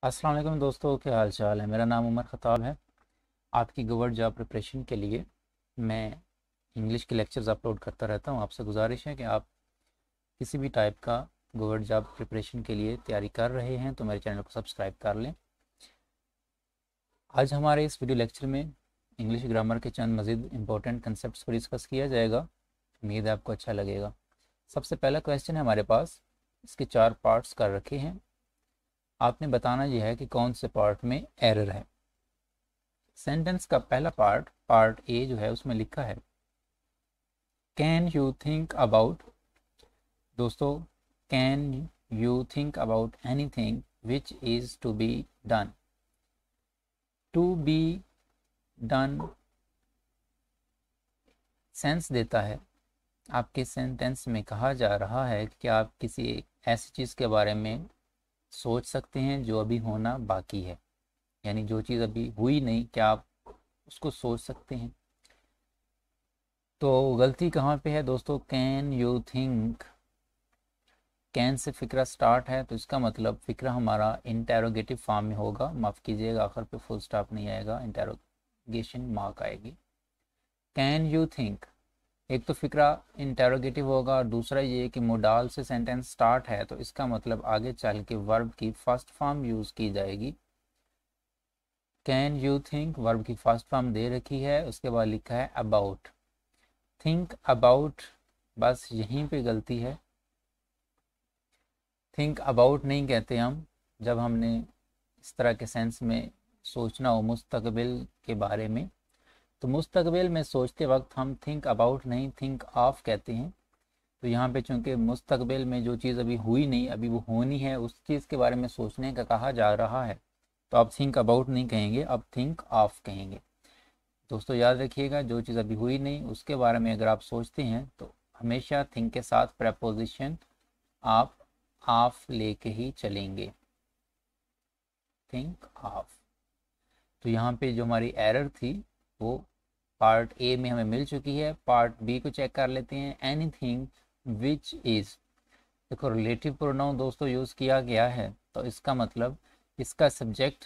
अस्सलाम वालेकुम दोस्तों, क्या हाल चाल है। मेरा नाम उमर ख़त्ताब है। आपकी गवर्नमेंट जॉब प्रिपरेशन के लिए मैं इंग्लिश के लेक्चर्स अपलोड करता रहता हूं। आपसे गुजारिश है कि आप किसी भी टाइप का गवर्नमेंट जॉब प्रिपरेशन के लिए तैयारी कर रहे हैं तो मेरे चैनल को सब्सक्राइब कर लें। आज हमारे इस वीडियो लेक्चर में इंग्लिश ग्रामर के चंद मज़ीद इंपॉर्टेंट कंसेप्ट को डिस्कस किया जाएगा। उम्मीद है आपको अच्छा लगेगा। सबसे पहला क्वेश्चन है हमारे पास, इसके 4 पार्ट्स कर रखे हैं। आपने बताना यह है कि कौन से पार्ट में एरर है। सेंटेंस का पहला पार्ट ए जो है उसमें लिखा है कैन यू थिंक अबाउट। दोस्तों, can you think about anything which is to be done. To be done sense देता है। आपके सेंटेंस में कहा जा रहा है कि आप किसी ऐसी चीज़ के बारे में सोच सकते हैं जो अभी होना बाकी है, यानी जो चीज़ अभी हुई नहीं, क्या आप उसको सोच सकते हैं। तो गलती कहाँ पे है दोस्तों, can you think. Can say फिक्रा start है तो इसका मतलब फिक्रा हमारा इंटेरोगेटिव फॉर्म में होगा। माफ़ कीजिएगा, आखिर पे फुल स्टॉप नहीं आएगा, इंटेरोगेशन मार्क आएगी। कैन यू थिंक, एक तो फिक्रा इंटेरोगेटिव होगा और दूसरा ये कि मोडाल से सेंटेंस स्टार्ट है तो इसका मतलब आगे चल के वर्ब की फर्स्ट फॉर्म यूज़ की जाएगी। कैन यू थिंक वर्ब की फर्स्ट फॉर्म दे रखी है, उसके बाद लिखा है अबाउट। थिंक अबाउट, बस यहीं पे गलती है। थिंक अबाउट नहीं कहते हम जब हमने इस तरह के सेंस में सोचना हो मुस्तकबिल के बारे में। तो मुस्तकबिल में सोचते वक्त हम थिंक अबाउट नहीं, थिंक ऑफ कहते हैं। तो यहाँ पे चूंकि मुस्तकबिल में जो चीज़ अभी हुई नहीं, अभी वो होनी है, उस चीज़ के बारे में सोचने का कहा जा रहा है, तो आप थिंक अबाउट नहीं कहेंगे, अब थिंक ऑफ कहेंगे। दोस्तों याद रखिएगा, जो चीज़ अभी हुई नहीं उसके बारे में अगर आप सोचते हैं तो हमेशा थिंक के साथ प्रेपोजिशन आप ऑफ लेके ही चलेंगे, थिंक ऑफ। तो यहाँ पे जो हमारी एरर थी वो पार्ट ए में हमें मिल चुकी है। पार्ट बी को चेक कर लेते हैं। एनीथिंग विच इज, देखो रिलेटिव प्रोनाउन दोस्तों यूज़ किया गया है तो इसका मतलब इसका सब्जेक्ट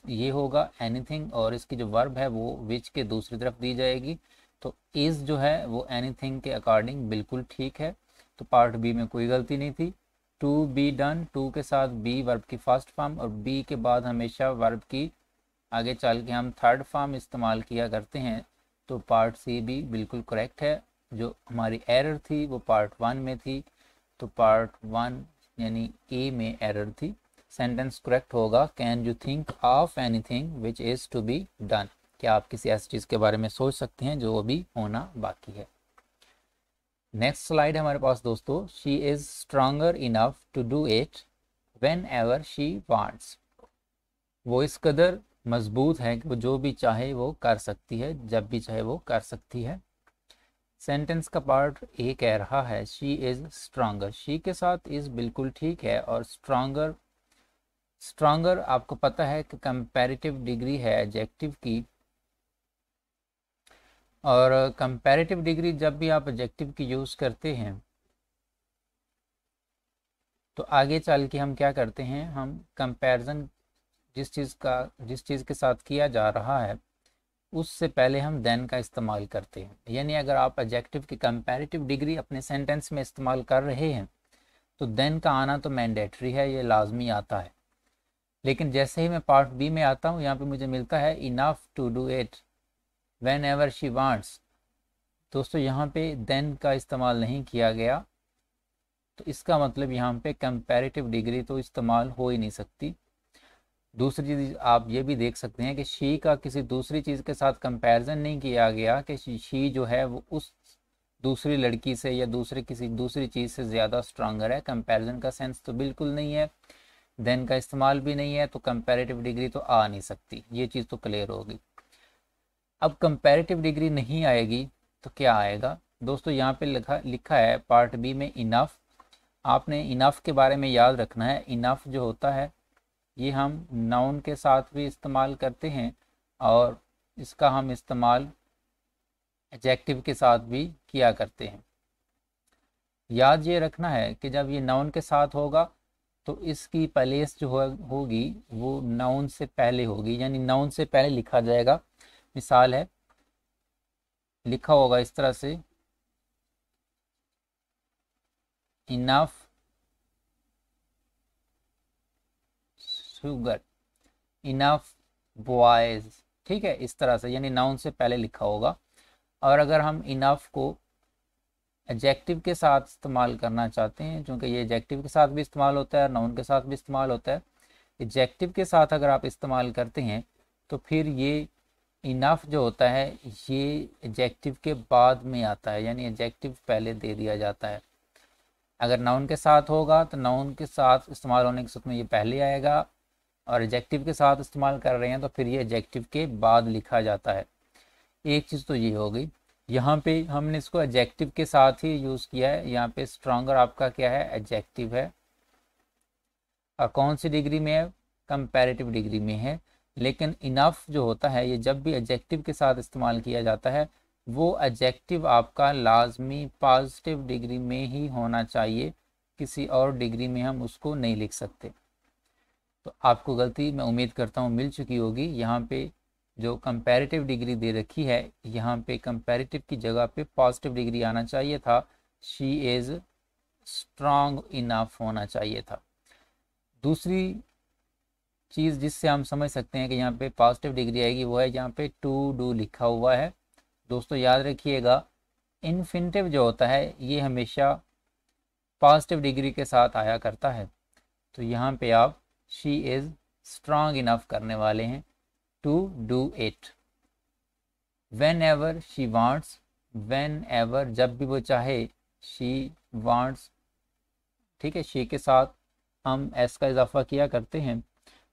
ये होगा एनीथिंग, और इसकी जो वर्ब है वो विच के दूसरी तरफ दी जाएगी। तो इज जो है वो एनीथिंग के अकॉर्डिंग बिल्कुल ठीक है। तो पार्ट बी में कोई गलती नहीं थी। टू बी डन, टू के साथ बी वर्ब की फर्स्ट फॉर्म और बी के बाद हमेशा वर्ब की आगे चल के हम थर्ड फॉर्म इस्तेमाल किया करते हैं। तो पार्ट सी भी बिल्कुल करेक्ट है। जो हमारी एरर थी वो पार्ट वन में थी, तो पार्ट वन यानी ए में एरर थी। सेंटेंस करेक्ट होगा, can you think of anything which is to be done. क्या आप किसी ऐसी चीज़ के बारे में सोच सकते हैं जो अभी होना बाकी है। नेक्स्ट स्लाइड हमारे पास दोस्तों, she is stronger enough to do it whenever she wants. वो इस कदर मजबूत है कि वो जो भी चाहे वो कर सकती है, जब भी चाहे वो कर सकती है। सेंटेंस का पार्ट ए कह रहा है शी इज़ स्ट्रांगर। शी के साथ इज़ बिल्कुल ठीक है, और स्ट्रांगर, स्ट्रांगर आपको पता है कि कंपैरेटिव डिग्री है एडजेक्टिव की, और कंपैरेटिव डिग्री जब भी आप एडजेक्टिव की यूज़ करते हैं तो आगे चल के हम क्या करते हैं, हम कंपैरिजन जिस चीज़ के साथ किया जा रहा है उससे पहले हम देन का इस्तेमाल करते हैं। यानी अगर आप एडजेक्टिव की कंपैरेटिव डिग्री अपने सेंटेंस में इस्तेमाल कर रहे हैं तो देन का आना तो मैंडेटरी है, ये लाजमी आता है। लेकिन जैसे ही मैं पार्ट बी में आता हूँ, यहाँ पे मुझे मिलता है enough to do it whenever she wants. दोस्तों यहाँ पे देन का इस्तेमाल नहीं किया गया, तो इसका मतलब यहाँ पे कंपैरेटिव डिग्री तो इस्तेमाल हो ही नहीं सकती। दूसरी चीज़ आप ये भी देख सकते हैं कि शी का किसी दूसरी चीज़ के साथ कंपैरिजन नहीं किया गया कि शी जो है वो उस दूसरी लड़की से या किसी दूसरी चीज़ से ज़्यादा स्ट्रांगर है। कंपैरिजन का सेंस तो बिल्कुल नहीं है, देन का इस्तेमाल भी नहीं है, तो कंपैरेटिव डिग्री तो आ नहीं सकती। ये चीज़ तो क्लियर होगी। अब कंपैरेटिव डिग्री नहीं आएगी तो क्या आएगा दोस्तों, यहाँ पे लिखा है पार्ट बी में इनफ। आपने इनफ के बारे में याद रखना है। इनफ जो होता है ये हम नाउन के साथ भी इस्तेमाल करते हैं और इसका हम इस्तेमाल एडजेक्टिव के साथ भी किया करते हैं। याद ये रखना है कि जब ये नाउन के साथ होगा तो इसकी प्लेस जो होगी वो नाउन से पहले होगी, यानी नाउन से पहले लिखा जाएगा। मिसाल है, लिखा होगा इस तरह से, इनफ शुगर, इनफ बॉयज, ठीक है, इस तरह से, यानी नाउन से पहले लिखा होगा। और अगर हम इनफ को एडजेक्टिव के साथ इस्तेमाल करना चाहते हैं, क्योंकि ये एडजेक्टिव के साथ भी इस्तेमाल होता है, नाउन के साथ भी इस्तेमाल होता है, एडजेक्टिव के साथ अगर आप इस्तेमाल करते हैं तो फिर ये इनफ जो होता है ये एडजेक्टिव के बाद में आता है, यानी एडजेक्टिव पहले दे दिया जाता है। अगर नाउन के साथ होगा तो नाउन के साथ इस्तेमाल होने के साथ में ये पहले आएगा, और एडजेक्टिव के साथ इस्तेमाल कर रहे हैं तो फिर ये एडजेक्टिव के बाद लिखा जाता है। एक चीज़ तो ये हो गई। यहाँ पे हमने इसको एडजेक्टिव के साथ ही यूज़ किया है। यहाँ पे स्ट्रॉन्गर आपका क्या है, एडजेक्टिव है, और कौन सी डिग्री में है, कंपैरेटिव डिग्री में है। लेकिन इनफ जो होता है ये जब भी एडजेक्टिव के साथ इस्तेमाल किया जाता है वो एडजेक्टिव आपका लाजमी पॉजिटिव डिग्री में ही होना चाहिए, किसी और डिग्री में हम उसको नहीं लिख सकते। तो आपको गलती मैं उम्मीद करता हूँ मिल चुकी होगी। यहाँ पे जो कंपैरेटिव डिग्री दे रखी है, यहाँ पे कंपैरेटिव की जगह पे पॉजिटिव डिग्री आना चाहिए था, शी इज़ स्ट्रांग इनफ होना चाहिए था। दूसरी चीज़ जिससे हम समझ सकते हैं कि यहाँ पे पॉजिटिव डिग्री आएगी वो है यहाँ पे टू डू लिखा हुआ है। दोस्तों याद रखिएगा, इन्फिनिटिव जो होता है ये हमेशा पॉजिटिव डिग्री के साथ आया करता है। तो यहाँ पे आप शी इज़ स्ट्रांग इनफ करने वाले हैं to do it. Whenever she wants, whenever जब भी वो चाहे, शी वांट्स, ठीक है, शी के साथ हम एस का इजाफा किया करते हैं।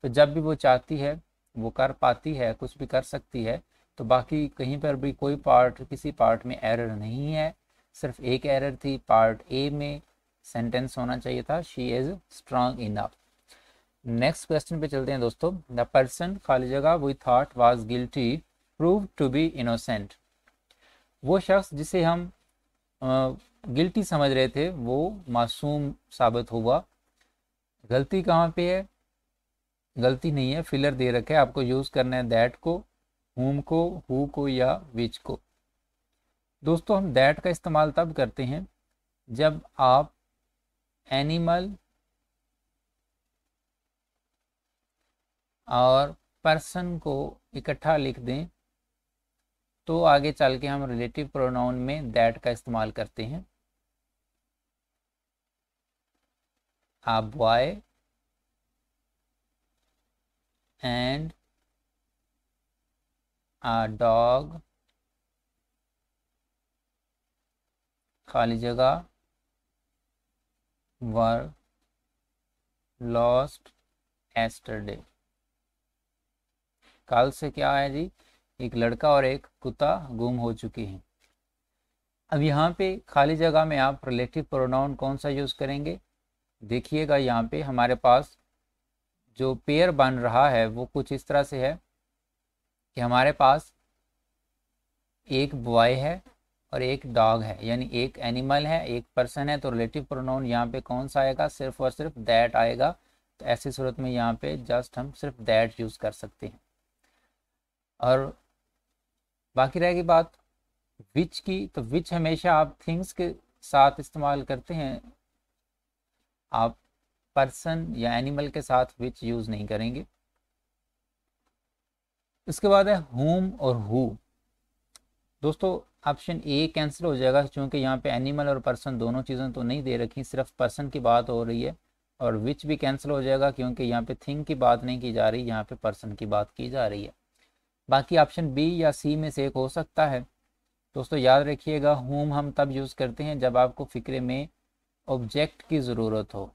तो जब भी वो चाहती है वो कर पाती है, कुछ भी कर सकती है। तो बाकी कहीं पर भी कोई पार्ट, किसी पार्ट में एरर नहीं है, सिर्फ एक एरर थी, पार्ट ए में सेंटेंस होना चाहिए था she is strong enough. Next question पे चलते हैं दोस्तों। द पर्सन खाली जगह we thought was guilty prove to be innocent. वो शख्स जिसे हम गिल्टी समझ रहे थे वो मासूम साबित हुआ। गलती कहाँ पे है, गलती नहीं है, फिलर दे रखे है, आपको यूज़ करना है दैट को, हुम को, हु को या विच को। दोस्तों हम दैट का इस्तेमाल तब करते हैं जब आप एनिमल और पर्सन को इकट्ठा लिख दें तो आगे चल के हम रिलेटिव प्रोनाउन में दैट का इस्तेमाल करते हैं। A boy and a dog, खाली जगह, वर लॉस्ट एस्टरडे। कल से क्या है जी, एक लड़का और एक कुत्ता गुम हो चुके हैं। अब यहाँ पे खाली जगह में आप रिलेटिव प्रोनाउन कौन सा यूज़ करेंगे, देखिएगा यहाँ पे हमारे पास जो पेयर बन रहा है वो कुछ इस तरह से है कि हमारे पास एक बॉय है और एक डॉग है, यानी एक एनिमल है एक पर्सन है। तो रिलेटिव प्रोनाउन यहाँ पे कौन सा आएगा, सिर्फ और सिर्फ दैट आएगा। तो ऐसी सूरत में यहाँ पे जस्ट हम सिर्फ दैट यूज़ कर सकते हैं। और बाकी रहेगी बात विच की, तो विच हमेशा आप थिंग्स के साथ इस्तेमाल करते हैं, आप पर्सन या एनिमल के साथ विच यूज़ नहीं करेंगे। इसके बाद है हुम और हु। दोस्तों ऑप्शन ए कैंसिल हो जाएगा क्योंकि यहाँ पे एनिमल और पर्सन दोनों चीज़ें तो नहीं दे रखी, सिर्फ पर्सन की बात हो रही है। और विच भी कैंसिल हो जाएगा क्योंकि यहाँ पे थिंग की बात नहीं की जा रही, यहाँ पे पर्सन की बात की जा रही है। बाकी ऑप्शन बी या सी में से एक हो सकता है। दोस्तों याद रखिएगा, हुम हम तब यूज़ करते हैं जब आपको फ़िक्रे में ऑब्जेक्ट की ज़रूरत हो,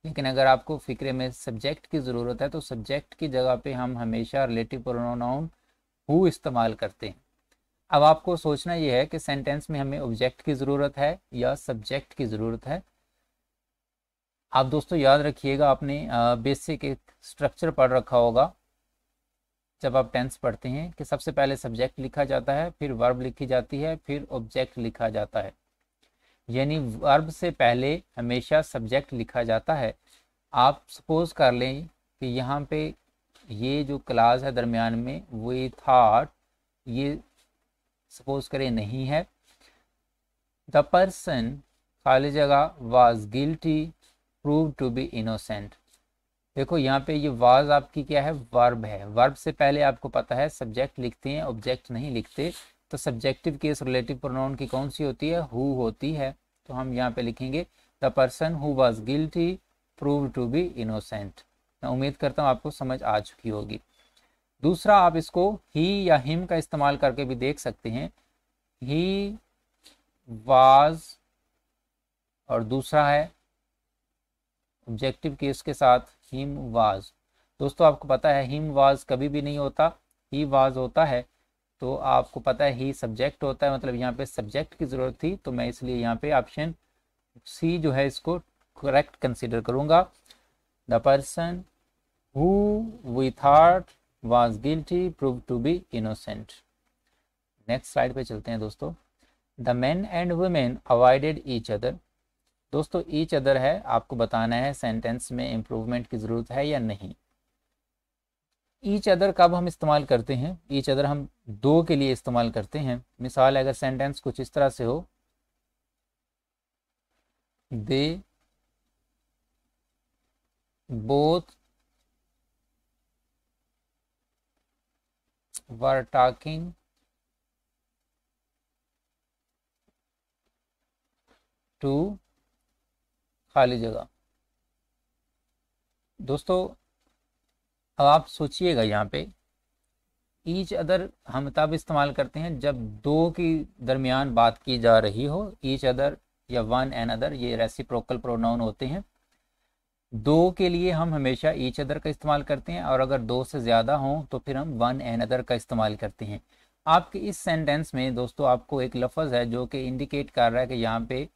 लेकिन अगर आपको फ़िक्रे में सब्जेक्ट की ज़रूरत है तो सब्जेक्ट की जगह पे हम हमेशा रिलेटिव प्रोनाउन हु इस्तेमाल करते हैं। अब आपको सोचना ये है कि सेंटेंस में हमें ऑब्जेक्ट की ज़रूरत है या सब्जेक्ट की ज़रूरत है। आप दोस्तों याद रखिएगा, आपने बेसिक एक स्ट्रक्चर पढ़ रखा होगा जब आप टेंस पढ़ते हैं कि सबसे पहले सब्जेक्ट लिखा जाता है, फिर वर्ब लिखी जाती है, फिर ऑब्जेक्ट लिखा जाता है। यानी वर्ब से पहले हमेशा सब्जेक्ट लिखा जाता है। आप सपोज कर लें कि यहाँ पे ये जो क्लास है दरमियान में वी थॉट, ये सपोज करें नहीं है। द पर्सन खाली जगह was guilty prove to be innocent. देखो यहाँ पे ये वाज आपकी क्या है, वर्ब है। वर्ब से पहले आपको पता है सब्जेक्ट लिखते हैं, ऑब्जेक्ट नहीं लिखते। तो सब्जेक्टिव केस रिलेटिव प्रोनाउन की कौन सी होती है, हु होती है। तो हम यहाँ पे लिखेंगे the person who was guilty prove to be innocent. मैं उम्मीद करता हूँ आपको समझ आ चुकी होगी। दूसरा, आप इसको ही या हिम का इस्तेमाल करके भी देख सकते हैं। ही वाज और दूसरा है ऑब्जेक्टिव केस के साथ हिम वाज। दोस्तों आपको पता है हिम वाज कभी भी नहीं होता, ही वाज होता है। तो आपको पता है ही सब्जेक्ट होता है, मतलब यहाँ पे सब्जेक्ट की ज़रूरत थी। तो मैं इसलिए यहाँ पे ऑप्शन सी जो है इसको करेक्ट कंसीडर करूँगा। The person who we thought was guilty prove to be innocent. Next slide पे चलते हैं दोस्तों। The men and women avoided each other. दोस्तों ईच अदर है, आपको बताना है सेंटेंस में इम्प्रूवमेंट की ज़रूरत है या नहीं। ईच अदर कब हम इस्तेमाल करते हैं, ईच अदर हम दो के लिए इस्तेमाल करते हैं। मिसाल अगर सेंटेंस कुछ इस तरह से हो, they both were talking to खाली जगह। दोस्तों अब आप सोचिएगा यहाँ पे ईच अदर हम तब इस्तेमाल करते हैं जब दो की दरमियान बात की जा रही हो। ईच अदर या वन एंड अदर ये रेसिप्रोकल प्रोनाउन होते हैं। दो के लिए हम हमेशा ईच अदर का इस्तेमाल करते हैं, और अगर दो से ज़्यादा हों तो फिर हम वन एंड अदर का इस्तेमाल करते हैं। आपके इस सेंटेंस में दोस्तों आपको एक लफ्ज़ है जो कि इंडिकेट कर रहा है कि यहाँ पे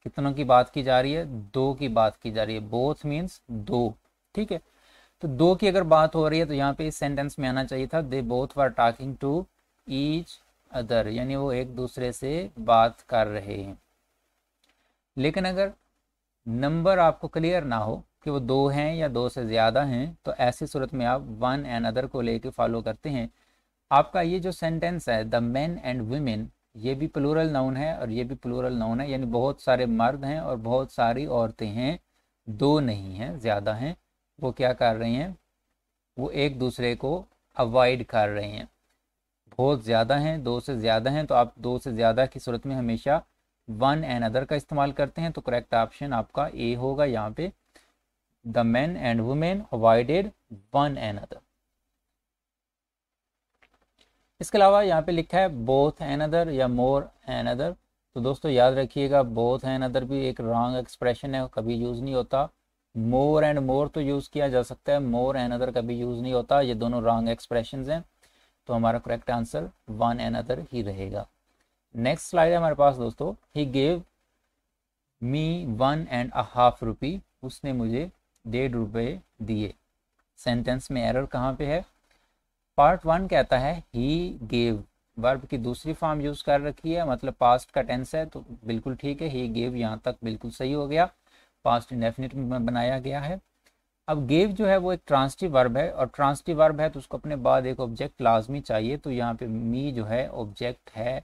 कितनों की बात की जा रही है, दो की बात की जा रही है। बोथ मीन्स दो, ठीक है। तो दो की अगर बात हो रही है तो यहाँ पे इस सेंटेंस में आना चाहिए था they both were talking to each other, यानी वो एक दूसरे से बात कर रहे हैं। लेकिन अगर नंबर आपको क्लियर ना हो कि वो दो हैं या दो से ज़्यादा हैं, तो ऐसी सूरत में आप वन एंड अदर को लेके फॉलो करते हैं। आपका ये जो सेंटेंस है द मेन एंड वुमेन, ये भी प्लूरल नाउन है और ये भी प्लूरल नाउन है, यानी बहुत सारे मर्द हैं और बहुत सारी औरतें हैं, दो नहीं हैं, ज़्यादा हैं। वो क्या कर रहे हैं, वो एक दूसरे को अवॉइड कर रहे हैं। बहुत ज़्यादा हैं, दो से ज़्यादा हैं, तो आप दो से ज़्यादा की सूरत में हमेशा वन एंड अदर का इस्तेमाल करते हैं। तो करेक्ट ऑप्शन आपका ए होगा यहाँ पे, the men and women avoided one and other. इसके अलावा यहाँ पे लिखा है बोथ एंड अदर या मोर एंड अदर। तो दोस्तों याद रखिएगा बोथ एंड अदर भी एक रॉन्ग एक्सप्रेशन है, कभी यूज़ नहीं होता। मोर एंड मोर तो यूज़ किया जा सकता है, मोर एंड अदर कभी यूज़ नहीं होता। ये दोनों रॉन्ग एक्सप्रेशंस हैं। तो हमारा correct answer one and other ही रहेगा। नेक्स्ट स्लाइड है हमारे पास दोस्तों। ही गेव मी 1.5 रुपी, उसने मुझे 1.5 रुपये दिए। सेंटेंस में एरर कहाँ पे है, पार्ट 1 कहता है ही गेव, वर्ब की दूसरी फॉर्म यूज़ कर रखी है, मतलब पास्ट का टेंस है, तो बिल्कुल ठीक है। ही गेव यहाँ तक बिल्कुल सही हो गया, पास्ट इंडेफिनिट में बनाया गया है। अब गेव जो है वो एक ट्रांसिटिव वर्ब है, और ट्रांसिटिव वर्ब है तो उसको अपने बाद एक ऑब्जेक्ट लाजमी चाहिए। तो यहाँ पे मी जो है ऑब्जेक्ट है,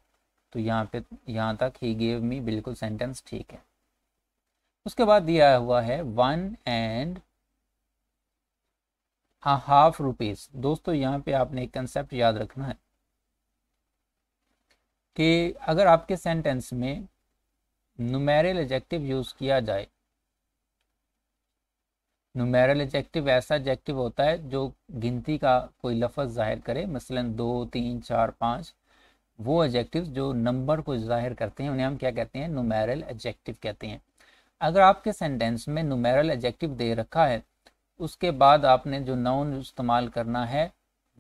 तो यहाँ पे यहाँ तक ही गेव मी बिल्कुल सेंटेंस ठीक है। उसके बाद दिया हुआ है 1.5 रुपीज़। दोस्तों यहाँ पे आपने एक कंसेप्ट याद रखना है कि अगर आपके सेंटेंस में न्यूमेरल एडजेक्टिव यूज़ किया जाए, न्यूमेरल एडजेक्टिव ऐसा एडजेक्टिव होता है जो गिनती का कोई लफ्ज़ जाहिर करे, मसलन 2, 3, 4, 5, वो एडजेक्टिव्स जो नंबर को जाहिर करते हैं उन्हें हम क्या कहते हैं, न्यूमेरल एडजेक्टिव कहते हैं। अगर आपके सेंटेंस में न्यूमेरल एडजेक्टिव दे रखा है, उसके बाद आपने जो नाउन इस्तेमाल करना है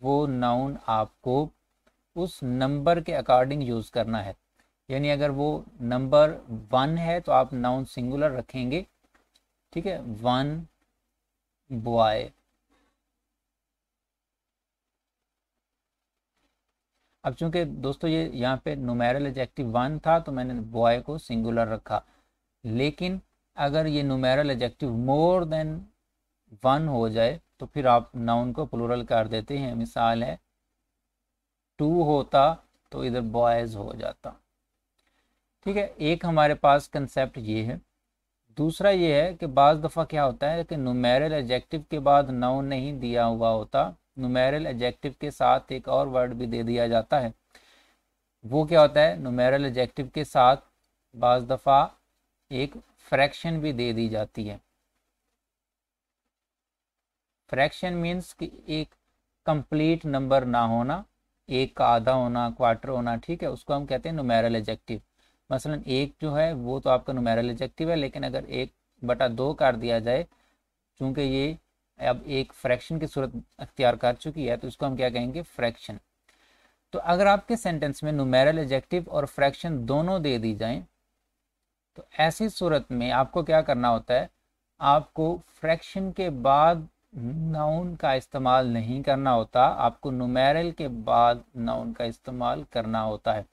वो नाउन आपको उस नंबर के अकॉर्डिंग यूज़ करना है। यानी अगर वो नंबर 1 है तो आप नाउन सिंगुलर रखेंगे, ठीक है, 1 बॉय। अब चूंकि दोस्तों ये यहाँ पे न्यूमेरल एडजेक्टिव 1 था तो मैंने बॉय को सिंगुलर रखा, लेकिन अगर ये न्यूमेरल एडजेक्टिव मोर देन 1 हो जाए तो फिर आप नाउन को प्लूरल कर देते हैं। मिसाल है 2 होता तो इधर बॉयज़ हो जाता। ठीक है, एक हमारे पास कंसेप्ट ये है। दूसरा ये है कि बाज़ दफ़ा क्या होता है कि नुमेरल एडजेक्टिव के बाद नाउन नहीं दिया हुआ होता, नुमेरल एडजेक्टिव के साथ एक और वर्ड भी दे दिया जाता है। वो क्या होता है, नुमेरल एडजेक्टिव के साथ बाज़ दफ़ा एक फ्रैक्शन भी दे दी जाती है। फ्रैक्शन मीन्स कि एक कंप्लीट नंबर ना होना, एक का आधा होना, क्वार्टर होना, ठीक है, उसको हम कहते हैं नुमेरल एडजेक्टिव। मसलन एक जो है वो तो आपका नुमेरल एडजेक्टिव है, लेकिन अगर 1/2 कर दिया जाए, चूंकि ये अब एक फ्रैक्शन की सूरत अख्तियार कर चुकी है, तो इसको हम क्या कहेंगे, फ्रैक्शन। तो अगर आपके सेंटेंस में नुमेरल एडजेक्टिव और फ्रैक्शन दोनों दे दी जाएं, तो ऐसी सूरत में आपको क्या करना होता है, आपको फ्रैक्शन के बाद नाउन का इस्तेमाल नहीं करना होता, आपको नुमेरल के बाद नाउन का इस्तेमाल करना होता है।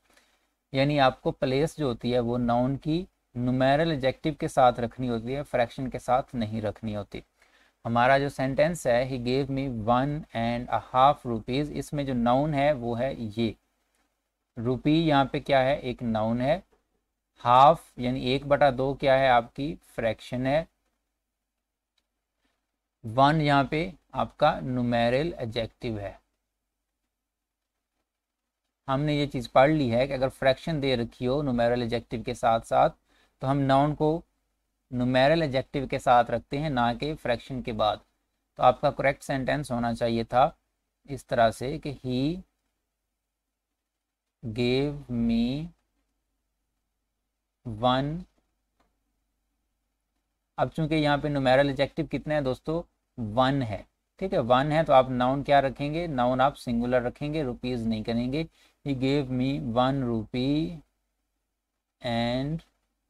यानी आपको प्लेस जो होती है वो नाउन की नुमेरल एडजेक्टिव के साथ रखनी होती है, फ्रैक्शन के साथ नहीं रखनी होती। हमारा जो सेंटेंस है, ही गेव मी 1.5 रुपीज़, इसमें जो नाउन है वो है ये रुपी, यहाँ पे क्या है, एक नाउन है। हाफ यानी 1/2 क्या है, आपकी फ्रैक्शन है। 1 यहाँ पे आपका नुमेरल एडजेक्टिव है। हमने ये चीज़ पढ़ ली है कि अगर फ्रैक्शन दे रखी हो नुमेरल एडजेक्टिव के साथ साथ, तो हम नाउन को नुमेरल एडजेक्टिव के साथ रखते हैं, ना कि फ्रैक्शन के बाद। तो आपका करेक्ट सेंटेंस होना चाहिए था इस तरह से कि ही गेव मी 1। अब चूंकि यहाँ पे नुमेरल एडजेक्टिव कितने हैं दोस्तों, 1 है। ठीक है, 1 है तो आप नाउन क्या रखेंगे, नाउन आप सिंगुलर रखेंगे, रुपीज़ नहीं करेंगे। He gave me 1 rupee and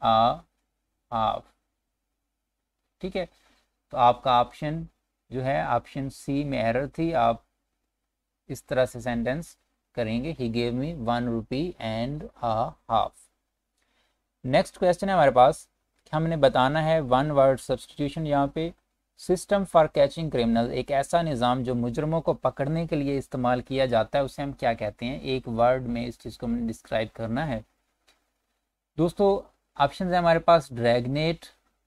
a half. ठीक है, तो आपका ऑप्शन जो है, ऑप्शन सी में एरर थी। आप इस तरह से सेंटेंस करेंगे, he gave me 1 rupee and a half. Next question है हमारे पास, हमने बताना है 1 वर्ड सब्सटीट्यूशन। यहाँ पे सिस्टम फॉर कैचिंग क्रिमिनल, एक ऐसा निज़ाम जो मुजरमों को पकड़ने के लिए इस्तेमाल किया जाता है, उसे हम क्या कहते हैं, एक वर्ड में इस चीज़ को हमने डिस्क्राइब करना है। दोस्तों ऑप्शन है हमारे पास ड्रैगनेट,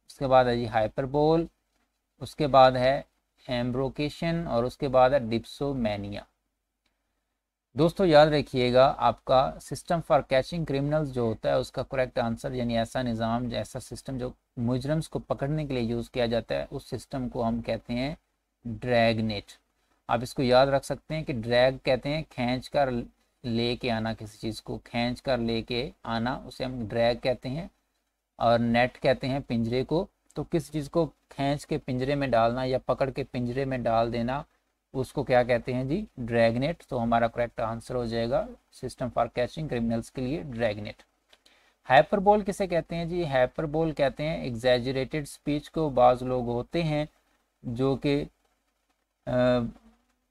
उसके बाद है जी हाइपरबोल, उसके बाद है एम्ब्रोकेशन, और उसके बाद है डिप्सोमैनिया। दोस्तों याद रखिएगा, आपका सिस्टम फॉर कैचिंग क्रिमिनल्स जो होता है उसका करेक्ट आंसर, यानी ऐसा निज़ाम, ऐसा सिस्टम जो मुजरम्स को पकड़ने के लिए यूज़ किया जाता है, उस सिस्टम को हम कहते हैं ड्रैगनेट। आप इसको याद रख सकते हैं कि ड्रैग कहते हैं खींच कर ले के आना, किसी चीज़ को खींच कर ले के आना, उसे हम ड्रैग कहते हैं। और नेट कहते हैं पिंजरे को। तो किसी चीज़ को खींच के पिंजरे में डालना या पकड़ के पिंजरे में डाल देना, उसको क्या कहते हैं जी, ड्रैगनेट। तो हमारा करेक्ट आंसर हो जाएगा सिस्टम फॉर कैचिंग क्रिमिनल्स के लिए ड्रैगनेट। हाइपरबोल किसे कहते हैं जी, हाइपरबोल कहते हैं एग्जैजरेटेड स्पीच को। बाज़ लोग होते हैं जो कि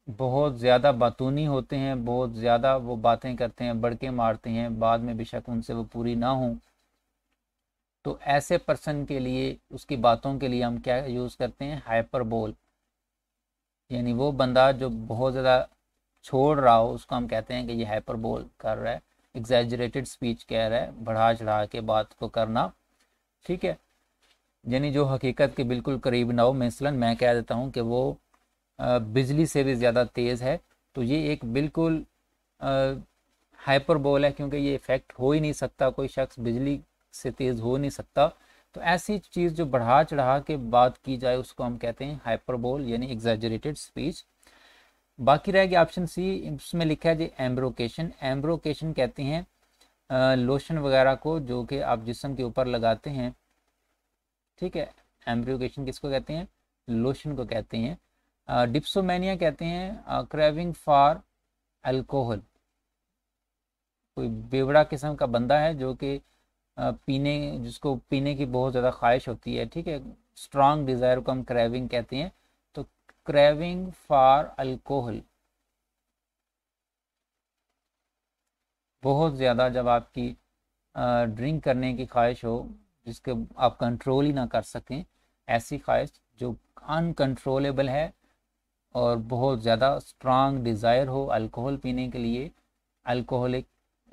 बहुत ज़्यादा बातूनी होते हैं, बहुत ज़्यादा वो बातें करते हैं, बड़के मारते हैं, बाद में बेशक उनसे वो पूरी ना हों, तो ऐसे पर्सन के लिए, उसकी बातों के लिए हम क्या यूज़ करते हैं, हाइपरबोल। यानी वो बंदा जो बहुत ज़्यादा छोड़ रहा हो, उसको हम कहते हैं कि ये हाइपरबोल कर रहा है, एग्जैजरेटेड स्पीच कह रहा है, बढ़ा चढ़ा के बात को करना। ठीक है, यानी जो हकीकत के बिल्कुल करीब ना हो। मसलन मैं कह देता हूँ कि वो बिजली से भी ज़्यादा तेज़ है, तो ये एक बिल्कुल हाइपरबोल है, क्योंकि ये इफ़ेक्ट हो ही नहीं सकता, कोई शख्स बिजली से तेज़ हो नहीं सकता। तो ऐसी चीज़ जो बढ़ा चढ़ा के बात की जाए, उसको हम कहते हैं हाइपरबोल, यानी एग्जैजरेटेड स्पीच। बाकी रह गया ऑप्शन सी, इसमें लिखा है जी एम्ब्रोकेशन। एम्ब्रोकेशन कहते हैं लोशन वगैरह को जो कि आप जिस्म के ऊपर लगाते हैं। ठीक है, एम्ब्रोकेशन किसको कहते हैं, लोशन को कहते हैं। डिप्सोमैनिया कहते हैं क्रेविंग फॉर अल्कोहल। कोई बेवड़ा किस्म का बंदा है जो कि जिसको पीने की बहुत ज़्यादा ख्वाहिश होती है। ठीक है, स्ट्रॉन्ग डिज़ायर को हम क्रेविंग कहते हैं। तो क्रेविंग फॉर अल्कोहल, बहुत ज़्यादा जब आपकी ड्रिंक करने की ख्वाहिश हो, जिसके आप कंट्रोल ही ना कर सकें, ऐसी ख्वाहिश जो अनकंट्रोलेबल है और बहुत ज़्यादा स्ट्रांग डिज़ायर हो अल्कोहल पीने के लिए, अल्कोहलिक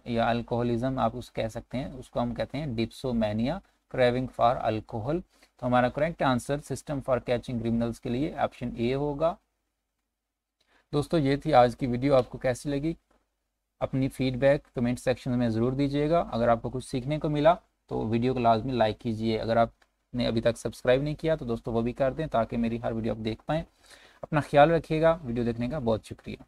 या अल्कोहलिज्म आप उस कह सकते हैं, उसको हम कहते हैं डिप्सोमैनिया, क्रेविंग फॉर अल्कोहल। तो हमारा correct answer system for catching criminals के लिए ऑप्शन ए होगा। दोस्तों ये थी आज की वीडियो, आपको कैसी लगी अपनी फीडबैक कमेंट सेक्शन में ज़रूर दीजिएगा। अगर आपको कुछ सीखने को मिला तो वीडियो को लाजमी लाइक कीजिए। अगर आपने अभी तक सब्सक्राइब नहीं किया तो दोस्तों वो भी कर दें ताकि मेरी हर वीडियो आप देख पाएँ। अपना ख्याल रखिएगा। वीडियो देखने का बहुत शुक्रिया।